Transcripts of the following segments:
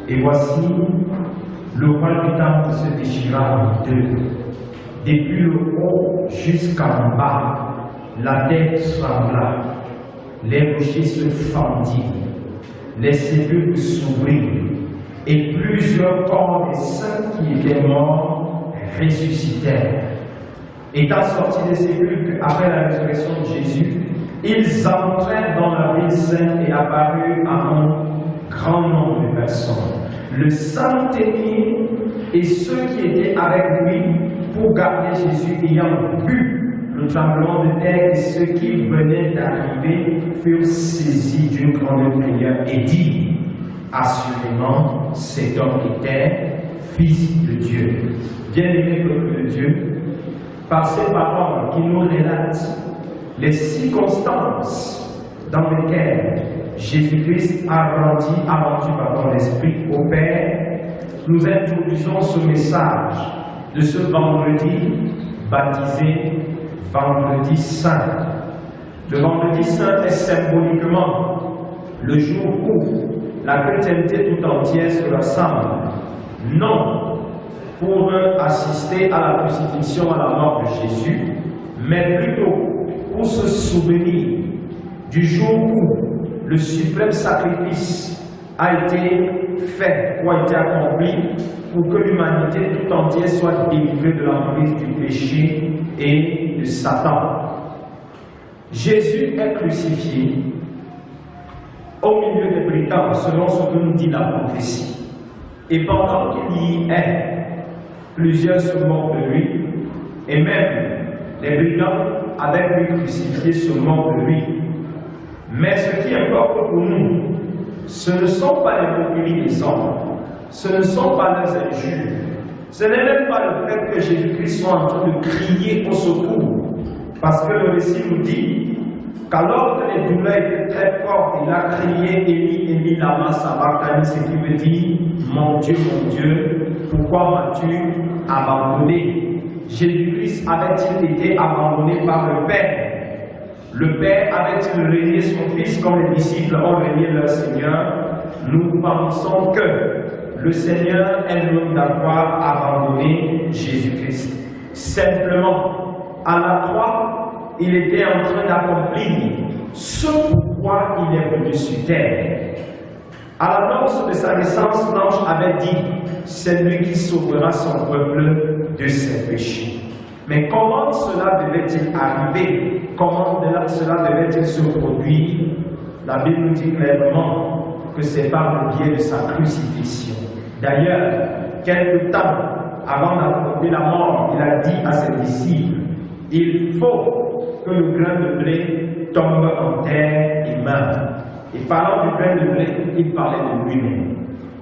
Et voici, le voile du temple se déchira en deux. Depuis le haut jusqu'en bas, la terre trembla, les rochers se fendirent, les sépulcres s'ouvrirent, et plusieurs corps des saints qui étaient morts ressuscitèrent. Étant sortis des sépulcres après la résurrection de Jésus, ils entrèrent dans la ville sainte et apparurent à un grand nombre de personnes. Le centenier et ceux qui étaient avec lui pour garder Jésus, ayant vu le tremblement de terre et ceux qui venaient d'arriver, furent saisis d'une grande frayeur et dirent: assurément, cet homme était Fils de Dieu. Bien-aimé peuple de Dieu, par ces paroles qui nous relatent les circonstances dans lesquelles Jésus-Christ a rendu l'Esprit au Père, nous introduisons ce message de ce vendredi baptisé Vendredi Saint. Le Vendredi Saint est symboliquement le jour où la chrétienté tout entière se rassemble, non pour assister à la crucifixion, à la mort de Jésus, mais plutôt pour se souvenir du jour où le suprême sacrifice a été fait, ou a été accompli, pour que l'humanité tout entière soit délivrée de l'emprise du péché et de Satan. Jésus est crucifié au milieu des brigands, selon ce que nous dit la prophétie. Et pendant qu'il y est, plusieurs se moquent de lui, et même les brigands avec lui crucifié se moquent de lui. Mais ce qui importe pour nous, ce ne sont pas les moqueries des hommes, ce ne sont pas leurs injures, ce n'est même pas le fait que Jésus-Christ soit en train de crier au secours, parce que le récit nous dit qu'alors que les douleurs étaient très fortes, il a crié Élie, Élie, lama sabachthani, ce qui veut dire mon Dieu, pourquoi m'as-tu abandonné? Jésus-Christ avait-il été abandonné par le Père? Le Père avait-il régné son Fils comme les disciples ont régné leur Seigneur? Nous pensons que le Seigneur est l'homme d'avoir abandonné Jésus-Christ. Simplement, à la croix, il était en train d'accomplir ce pourquoi il est venu sur terre. À l'annonce de sa naissance, l'ange avait dit: c'est lui qui sauvera son peuple de ses péchés. Mais comment cela devait-il arriver? Comment cela devait-il se produire? La Bible nous dit clairement que c'est par le biais de sa crucifixion. D'ailleurs, quelque temps avant d'affronter la mort, il a dit à ses disciples: il faut que le grain de blé tombe en terre et meure. Et parlant du grain de blé, il parlait de lui-même.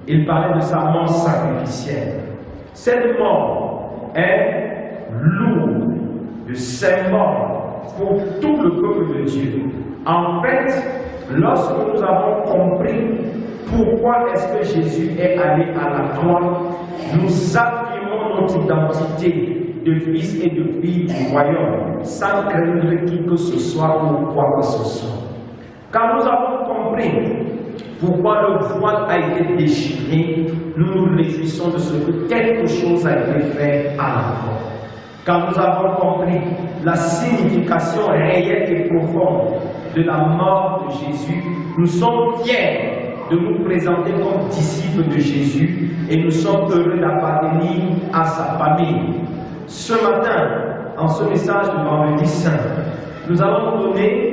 Il parlait de sa mort sacrificielle. Cette mort est lourde de symbole pour tout le peuple de Dieu. En fait, lorsque nous avons compris pourquoi est-ce que Jésus est allé à la croix, nous affirmons notre identité de fils et de filles du royaume, sans craindre qui que ce soit ou quoi que ce soit. Quand nous avons compris pourquoi le voile a été déchiré, nous nous réjouissons de ce que quelque chose a été fait à la croix. Quand nous avons compris la signification réelle et profonde de la mort de Jésus, nous sommes fiers de nous présenter comme disciples de Jésus et nous sommes heureux d'appartenir à sa famille. Ce matin, en ce message de Vendredi Saint, nous allons donner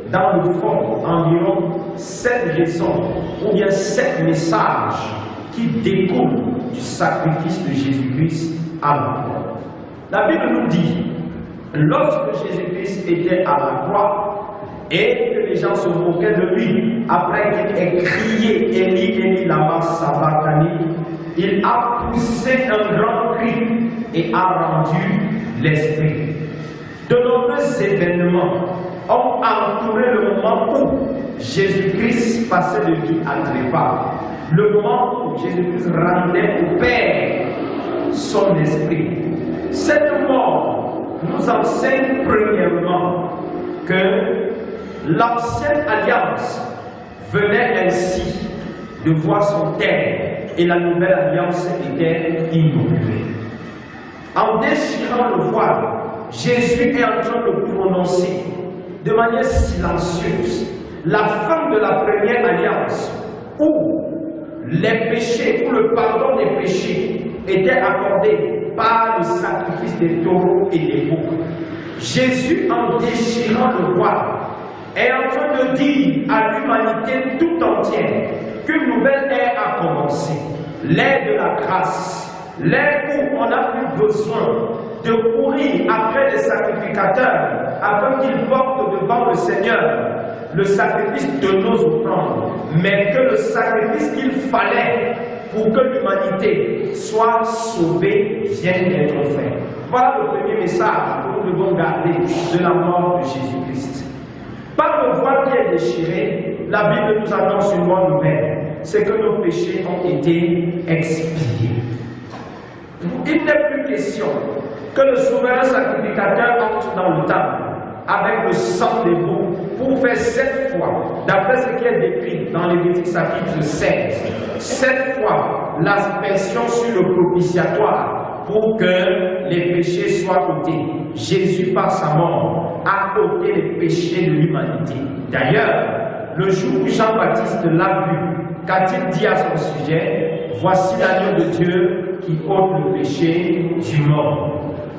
dans le fond environ 7 raisons ou bien 7 messages qui découlent du sacrifice de Jésus-Christ à la croix. La Bible nous dit, lorsque Jésus-Christ était à la croix et que les gens se moquaient de lui, après qu'il ait crié Élie, Élie, lama sabachthani, il a poussé un grand cri et a rendu l'esprit. De nombreux événements ont entouré le moment où Jésus-Christ passait de vie à trépas, le moment où Jésus-Christ rendait au Père son esprit. Cette mort nous enseigne premièrement que l'ancienne alliance venait ainsi de voir son terme et la nouvelle alliance était inaugurée. En déchirant le voile, Jésus est en train de prononcer de manière silencieuse la fin de la première alliance où les péchés, où le pardon des péchés était accordé par le sacrifice des taureaux et des boucs. Jésus, en déchirant le voile, est en train de dire à l'humanité tout entière qu'une nouvelle ère a commencé, l'ère de la grâce, l'ère où on n'a plus besoin de courir après les sacrificateurs afin qu'ils portent devant le Seigneur le sacrifice de nos offrandes, mais que le sacrifice qu'il fallait pour que l'humanité soit sauvée vienne d'être fait. Voilà le premier message que nous devons garder de la mort de Jésus-Christ. Par le voile qui est déchiré, la Bible nous annonce une bonne nouvelle, c'est que nos péchés ont été expiés. Il n'est plus question que le souverain sacrificateur entre dans le temple avec le sang des boucs pour faire 7 fois, d'après ce qui est décrit dans Lévitique chapitre 7, 7 fois l'aspersion sur le propitiatoire pour que les péchés soient ôtés. Jésus, par sa mort, a ôté les péchés de l'humanité. D'ailleurs, le jour où Jean-Baptiste l'a vu, qu'a-t-il dit à son sujet? Voici l'agneau de Dieu qui ôte le péché du monde.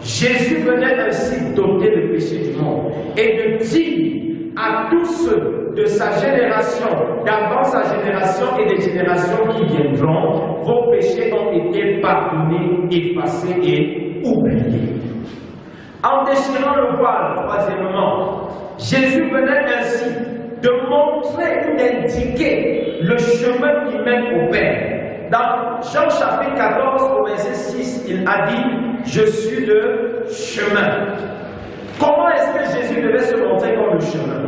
Jésus venait ainsi d'ôter le péché du monde et de dire à tous ceux de sa génération, d'avant sa génération et des générations qui viendront, vos péchés ont été pardonnés, effacés et oubliés. En déchirant le voile, troisièmement, Jésus venait ainsi de montrer ou d'indiquer le chemin qui mène au Père. Dans Jean chapitre 14 au verset 6, il a dit « Je suis le chemin ». Comment est-ce que Jésus devait se montrer comme le chemin?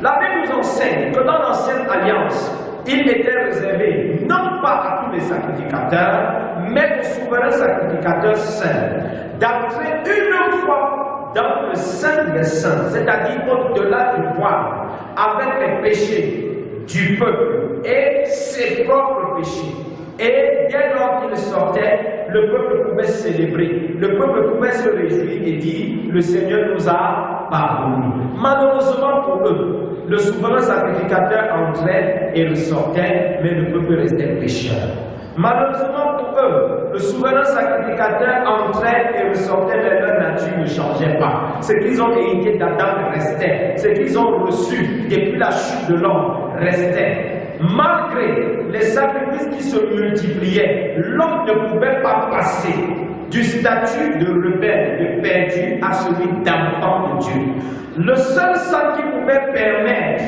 La Bible nous enseigne que dans l'ancienne alliance, il était réservé non pas à tous les sacrificateurs, mais aux souverains sacrificateurs saints, d'entrer une fois dans le Saint des Saints, c'est-à-dire au-delà du voile, avec les péchés du peuple et ses propres péchés. Et dès lors qu'il sortait, le peuple pouvait célébrer, le peuple pouvait se réjouir et dire, le Seigneur nous a pardonné. Malheureusement pour eux, le souverain sacrificateur entrait et ressortait, mais le peuple restait pécheur. Malheureusement pour eux, le souverain sacrificateur entrait et ressortait, mais leur nature ne changeait pas. Ce qu'ils ont hérité d'Adam restait. Ce qu'ils ont reçu depuis la chute de l'homme restait. Malgré les sacrifices qui se multipliaient, l'homme ne pouvait pas passer du statut de rebelle, de perdu, à celui d'enfant de Dieu. Le seul sang qui pouvait permettre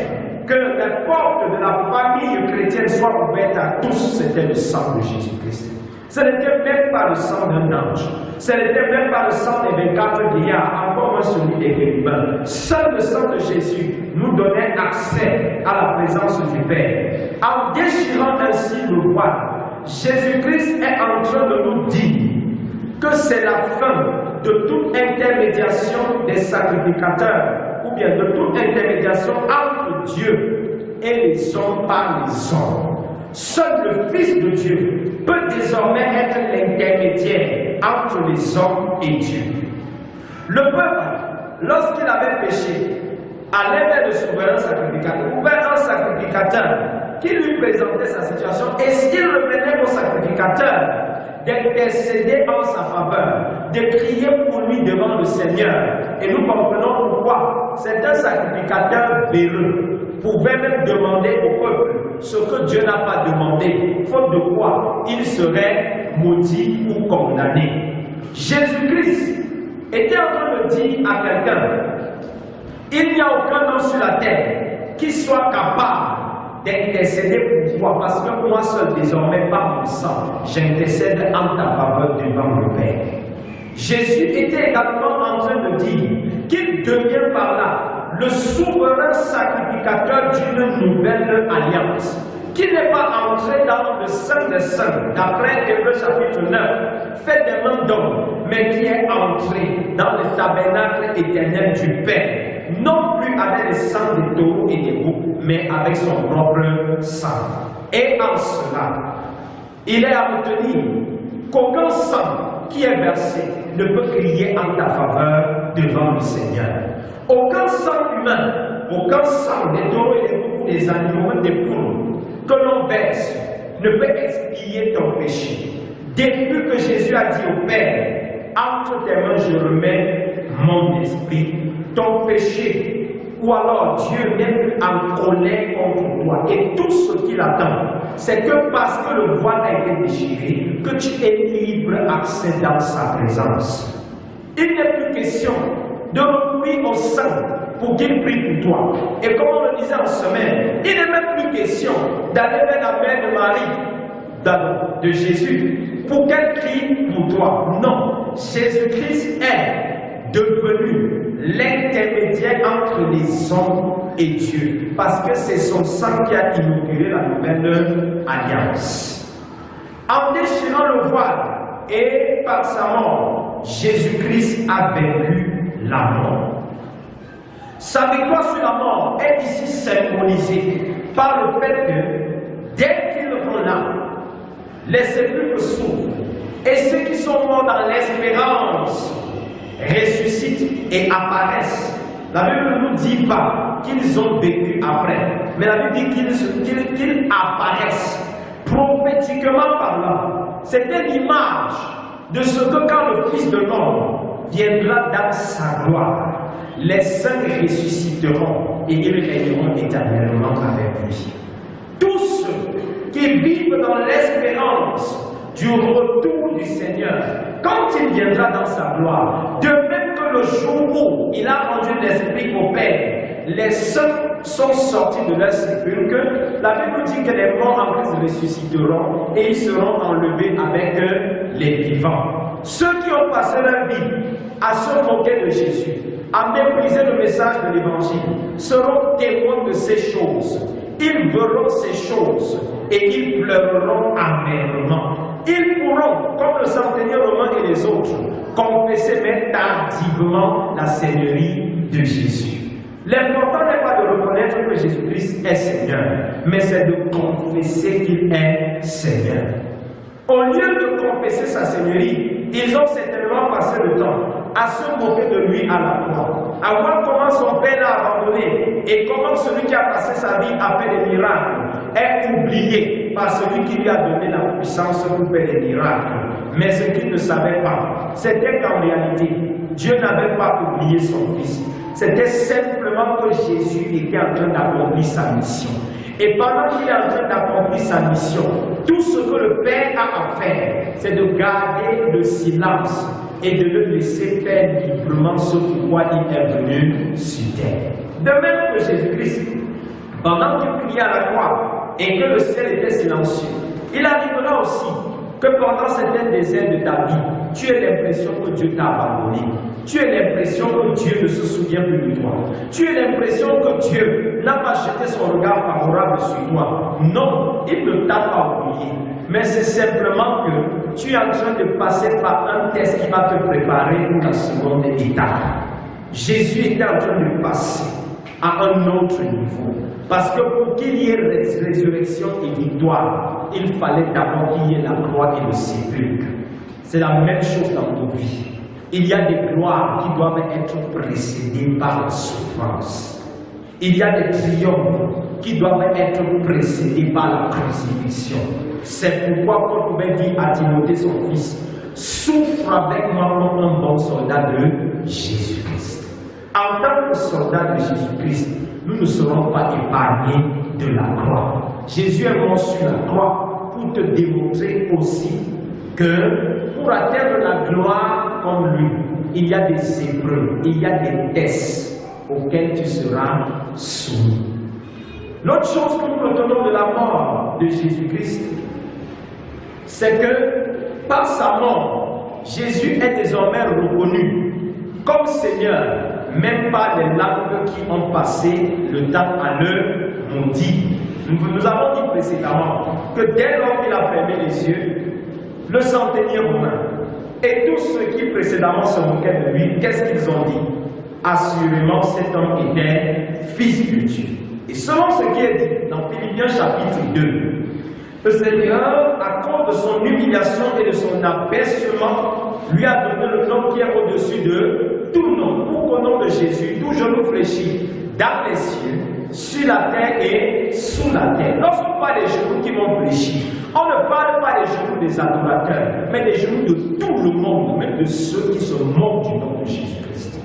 que les portes de la famille chrétienne soient ouvertes à tous, c'était le sang de Jésus-Christ. Ce n'était même pas le sang d'un ange, ce n'était même pas le sang des 24 vieillards, encore moins celui des chérubins. Seul le sang de Jésus nous donnait accès à la présence du Père. En déchirant ainsi le voile, Jésus-Christ est en train de nous dire que c'est la fin de toute intermédiation des sacrificateurs, ou bien de toute intermédiation entre Dieu et les hommes par les hommes. Seul le Fils de Dieu peut désormais être l'intermédiaire entre les hommes et Dieu. Le peuple, lorsqu'il avait péché, allait vers le souverain sacrificateur, ou vers un sacrificateur qui lui présentait sa situation, et s'il revenait au sacrificateur d'intercéder en sa faveur, de crier pour lui devant le Seigneur. Et nous comprenons pourquoi certains sacrificateurs véreux pouvaient même demander au peuple ce que Dieu n'a pas demandé, faute de quoi il serait maudit ou condamné. Jésus-Christ était en train de dire à quelqu'un, il n'y a aucun homme sur la terre qui soit capable d'intercéder pour toi, parce que moi seul désormais par mon sang, j'intercède en ta faveur devant le Père. Jésus était également en train de dire qu'il devient par là le souverain sacrificateur d'une nouvelle alliance, qui n'est pas entré dans le Saint des Saints, d'après Hébreux chapitre 9, fait des mains d'homme, mais qui est entré dans le tabernacle éternel du Père, non plus avec le sang des taureaux et des boucs, mais avec son propre sang. Et en cela, Il est à retenir qu'aucun sang qui est versé ne peut crier en ta faveur devant le Seigneur. Aucun sang humain, aucun sang des taureaux et des boucs, des animaux, des poules que l'on verse ne peut expier ton péché. Depuis que Jésus a dit au Père, entre tes mains je remets mon esprit, ton péché, ou alors Dieu n'est plus en colère contre toi. Et tout ce qu'il attend, c'est que parce que le voile a été déchiré, que tu aies libre accès dans sa présence. Il n'est plus question de recourir au saint pour qu'il prie pour toi. Et comme on le disait en semaine, il n'est même plus question d'aller vers la mère de Marie, de Jésus, pour qu'elle prie pour toi. Non, Jésus-Christ est devenu l'intermédiaire entre les hommes et Dieu, parce que c'est son sang qui a inauguré la nouvelle alliance. En déchirant le voile et par sa mort, Jésus-Christ a vaincu la mort. Sa victoire sur la mort est ici symbolisée par le fait que dès qu'il rend là, les sépulcres s'ouvrent et ceux qui sont morts dans l'espérance ressuscitent et apparaissent. La Bible ne nous dit pas qu'ils ont vécu après, mais la Bible dit qu'ils apparaissent prophétiquement parlant. C'était l'image de ce que quand le Fils de l'homme viendra dans sa gloire, les saints ressusciteront et ils régneront éternellement avec lui. Tous ceux qui vivent dans l'espérance du retour du Seigneur, quand il viendra dans sa gloire, de même que le jour où il a rendu l'esprit au Père, les saints sont sortis de leur sépulcre. La Bible dit que les morts en Christ ressusciteront et ils seront enlevés avec les vivants. Ceux qui ont passé leur vie à se moquer de Jésus, à mépriser le message de l'Évangile, seront témoins de ces choses. Ils verront ces choses et ils pleureront amèrement. Ils pourront, comme le centenier romain et les autres, confesser mais tardivement la seigneurie de Jésus. L'important n'est pas de reconnaître que Jésus-Christ est Seigneur, mais c'est de confesser qu'il est Seigneur. Au lieu de confesser sa seigneurie, ils ont certainement passé le temps à se moquer de lui à la croix, à voir comment son père l'a abandonné et comment celui qui a passé sa vie à faire des miracles est oublié par celui qui lui a donné la puissance pour faire des miracles. Mais ce qu'il ne savait pas, c'était qu'en réalité, Dieu n'avait pas oublié son Fils. C'était simplement que Jésus était en train d'accomplir sa mission. Et pendant qu'il est en train d'accomplir sa mission, tout ce que le Père a à faire, c'est de garder le silence et de le laisser faire librement ce pourquoi il est venu sur terre. De même que Jésus-Christ, pendant qu'il priait à la croix et que le ciel était silencieux, il arrivera aussi que pendant certains déserts de ta vie, tu aies l'impression que Dieu t'a abandonné. Tu as l'impression que Dieu ne se souvient plus de toi. Tu as l'impression que Dieu n'a pas jeté son regard favorable sur toi. Non, il ne t'a pas oublié. Mais c'est simplement que tu es en train de passer par un test qui va te préparer pour la seconde étape. Jésus était en train de passer à un autre niveau. Parce que pour qu'il y ait résurrection et victoire, il fallait d'abord qu'il y ait la croix et le sépulcre. C'est la même chose dans nos vies. Il y a des gloires qui doivent être précédées par la souffrance. Il y a des triomphes qui doivent être précédés par la crucifixion. C'est pourquoi Paul pouvait dire à Timothée, son fils, souffre avec moi comme un bon soldat de Jésus-Christ. En tant que soldat de Jésus-Christ, nous ne serons pas épargnés de la croix. Jésus est mort sur la croix pour te démontrer aussi que pour atteindre la gloire comme lui, il y a des épreuves, il y a des tests auxquels tu seras soumis. L'autre chose que nous retenons de la mort de Jésus-Christ, c'est que par sa mort, Jésus est désormais reconnu comme Seigneur, même par les langues qui ont passé le temps à le maudire. Nous avons dit précédemment que dès lors qu'il a fermé les yeux, le centenier romain et tous ceux qui précédemment se moquaient de lui, qu'est-ce qu'ils ont dit? Assurément, cet homme était fils de Dieu. Et selon ce qui est dit dans Philippiens chapitre 2, Le Seigneur, à cause de son humiliation et de son abaissement, lui a donné le nom qui est au-dessus de tout nom, pour qu'au nom de Jésus, tout genou fléchit dans les cieux, sur la terre et sous la terre. Lorsqu'on parle des genoux qui vont fléchir, on ne parle pas des genoux des adorateurs, mais des genoux de tout le monde, même de ceux qui se moquent du nom de Jésus-Christ.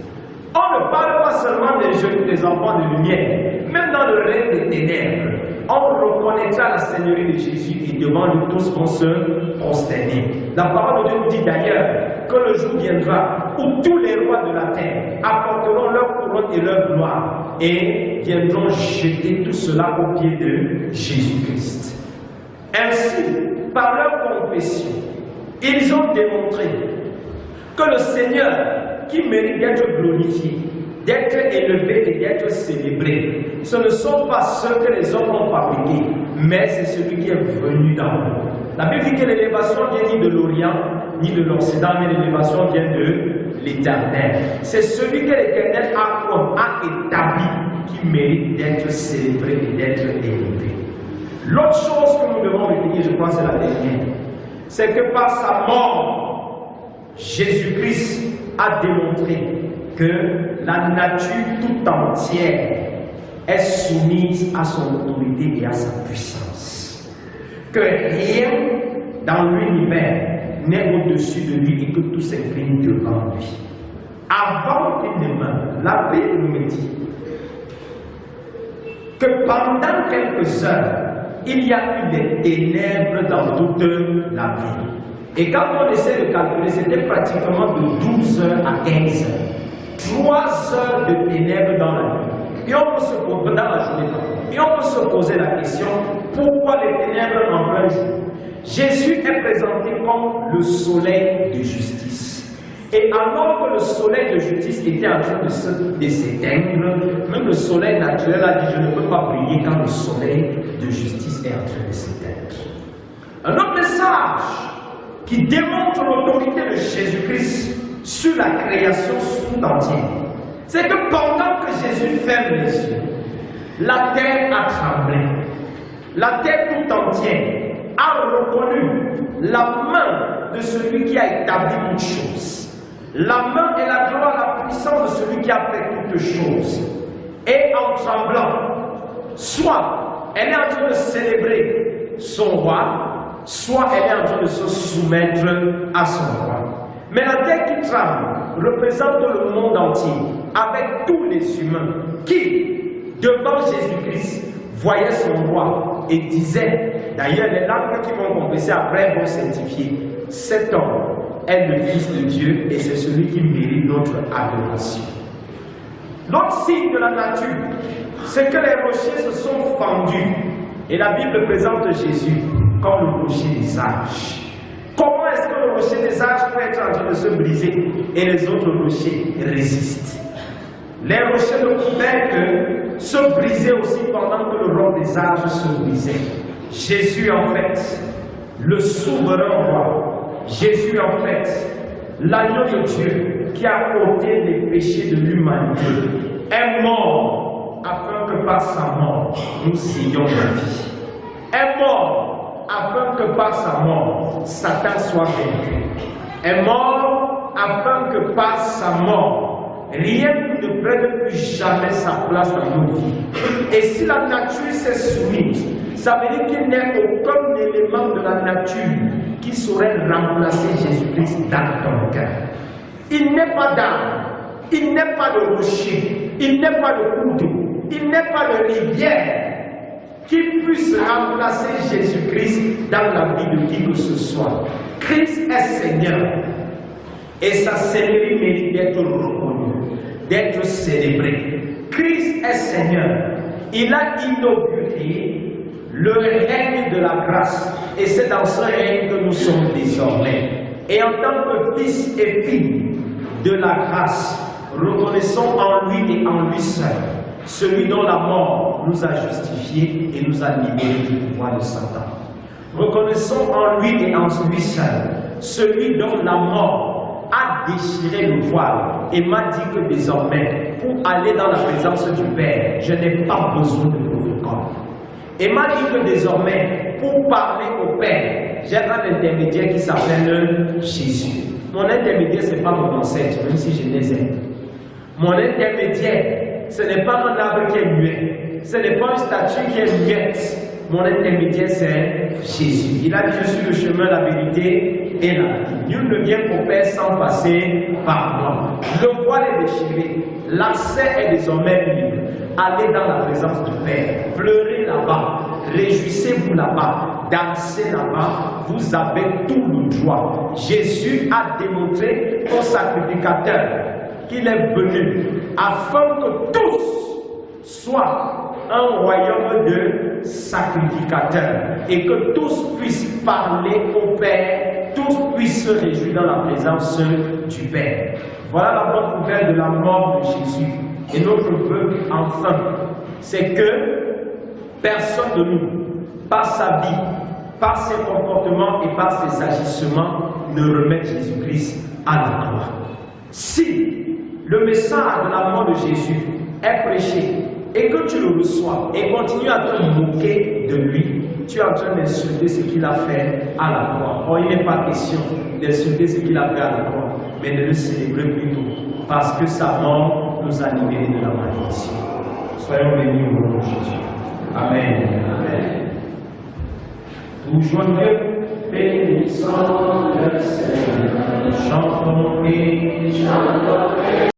On ne parle pas seulement des genoux des enfants de lumière, même dans le règne des ténèbres, on reconnaîtra la Seigneurie de Jésus et devant lui tous vont se prosterner. La parole de Dieu nous dit d'ailleurs que le jour viendra où tous les rois de la terre apporteront leur couronne et leur gloire et viendront jeter tout cela aux pieds de Jésus-Christ. Ainsi, par leur confession, ils ont démontré que le Seigneur, qui mérite d'être glorifié, d'être élevé et d'être célébré, ce ne sont pas ceux que les hommes ont fabriqués, mais c'est celui qui est venu d'en haut. La Bible dit que l'élévation vient ni de l'Orient, ni de l'Occident, mais l'élévation vient de l'Éternel. C'est celui que l'Éternel a établi qui mérite d'être célébré et d'être élevé. L'autre chose que nous devons retenir, je crois, c'est la dernière, c'est que par sa mort, Jésus-Christ a démontré que la nature tout entière est soumise à son autorité et à sa puissance. Que rien dans l'univers n'est au-dessus de lui et que tout s'incline devant lui. Avant qu'il ne meure, la Bible me dit que pendant quelques heures, il y a eu des ténèbres dans toute la ville. Et quand on essaie de calculer, c'était pratiquement de 12 heures à 15 heures. 3 heures de ténèbres dans la nuit. Et on peut se poser dans la journée. Et on peut se poser la question, pourquoi les ténèbres en plein jour? Jésus est présenté comme le soleil de justice. Et alors que le soleil de justice était en train de s'éteindre, même le soleil naturel a dit, je ne peux pas briller quand le soleil de justice est en train de s'éteindre. Un autre message qui démontre l'autorité de Jésus-Christ sur la création tout entière, c'est que pendant que Jésus ferme les yeux, la terre a tremblé. La terre tout entière a reconnu la main de celui qui a établi toutes choses. La main et la gloire, la puissance de celui qui a fait toutes choses. Et en tremblant, soit elle est en train de célébrer son roi, soit elle est en train de se soumettre à son roi. Mais la terre qui tremble représente le monde entier, avec tous les humains qui, devant Jésus-Christ, voyaient son roi et disaient, d'ailleurs les langues qui vont confesser après vont certifier, cet homme est le Fils de Dieu et c'est celui qui mérite notre adoration. L'autre signe de la nature, c'est que les rochers se sont fendus et la Bible présente Jésus comme le rocher des âges. Comment est-ce que le rocher des âges peut être en train de se briser et les autres rochers résistent? Les rochers ne pouvaient que se briser aussi pendant que le roc des âges se brisait. Jésus en fait, le souverain roi, Jésus en fait, l'agneau de Dieu qui a ôté les péchés de l'humanité, est mort afin que par sa mort nous ayons la vie. Est mort afin que par sa mort Satan soit vaincu. Est mort afin que par sa mort rien ne prenne plus jamais sa place dans nos vies. Et si la nature s'est soumise, ça veut dire qu'il n'y a aucun élément de la nature qui saurait remplacer Jésus-Christ dans ton cœur. Il n'est pas d'âme, il n'est pas de rocher, il n'est pas de cours d'eau, il n'est pas de rivière qui puisse remplacer Jésus-Christ dans la vie de qui que ce soit. Christ est Seigneur et sa Seigneurie mérite d'être reconnue, d'être célébrée. Christ est Seigneur. Il a inauguré le règne de la grâce et c'est dans ce règne que nous sommes désormais. Et en tant que fils et filles de la grâce, reconnaissons en lui et en lui seul celui dont la mort nous a justifiés et nous a libérés du pouvoir de Satan. Reconnaissons en lui et en lui seul celui dont la mort a déchiré le voile et m'a dit que désormais, pour aller dans la présence du Père, je n'ai pas besoin de protocole. Et m'a dit que désormais, pour parler au Père, j'ai un intermédiaire qui s'appelle Jésus. Mon intermédiaire, ce n'est pas mon ancêtre, même si je les aime. Mon intermédiaire, ce n'est pas un arbre qui est muet. Ce n'est pas une statue qui est muette. Mon intermédiaire, c'est Jésus. Il a dit, je suis le chemin, la vérité et la vie. Nul ne vient au Père sans passer par moi. Le voile est déchiré. L'accès est désormais libre. Allez dans la présence du Père. Pleurez là-bas. Réjouissez-vous là-bas. Dansez là-bas. Vous avez tout le droit. Jésus a démontré au sacrificateur qu'il est venu afin que tous soient un royaume de sacrificateurs et que tous puissent parler au Père, tous puissent se réjouir dans la présence du Père. Voilà la bonne nouvelle de la mort de Jésus. Et notre vœu, enfin, c'est que personne de nous, par sa vie, par ses comportements et par ses agissements, ne remette Jésus-Christ à la croix. Si le message de la mort de Jésus est prêché et que tu le reçois et continues à te moquer de lui, tu es en train d'insulter ce qu'il a fait à la croix. Or, il n'est pas question d'insulter ce qu'il a fait à la croix, mais de le célébrer plutôt, parce que sa mort nous a libérés de la malédiction. Soyons bénis au nom de Jésus. Amen. Amen. Toujours Dieu, bénissons le Seigneur, chantons et chantons.